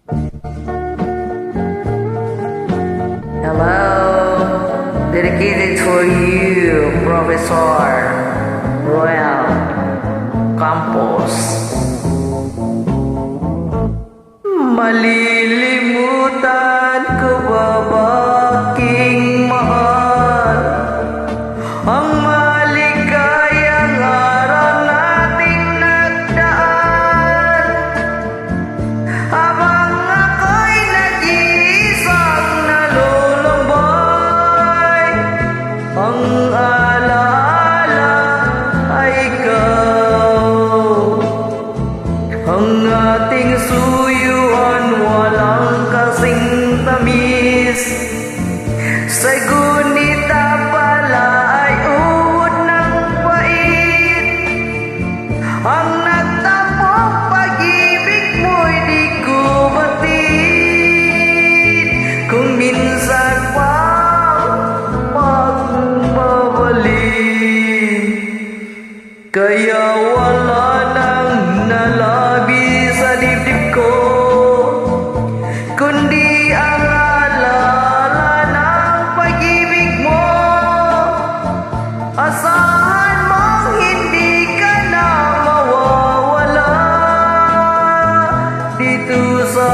Hello, dedicated for you, Professor Royal Campos. Malilimutan ko ba baking mahal ang maligayang araw nating nagdaan, habang ako'y nag-iisang nalulumbay. Ang alaala ay ikaw, ang ating suyuan walang kasing tamis. Sa gunita pala ay uod ng pait. Ang nagtapong pag-ibig mo'y di ko batid. Kung minsan pa magbabalik, kaya wala nang nalabi sa dibdib ko, kundi ang alala ng pag-ibig mo. Asahan mong hindi ka na mawawala dito sa